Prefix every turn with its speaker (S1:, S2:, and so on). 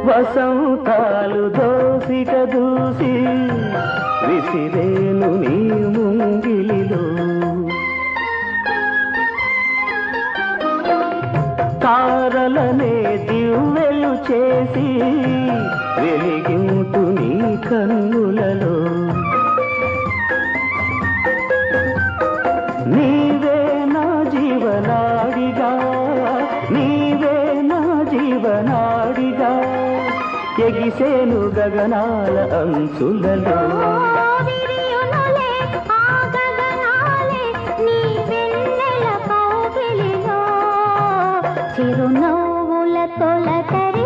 S1: వసంతాలు దోసిట దూసి విసిరేను నీ ముంగిలిలో తారలనే దివ్వెలు చేసి వెలిగింటు నీ కన్నులలో నీవే నా జీవనాడిగా నీవే నా జీవనాడిగా ఎగిసేను గగనాల అంచులలో
S2: చిరునవ్వుల తొలకరి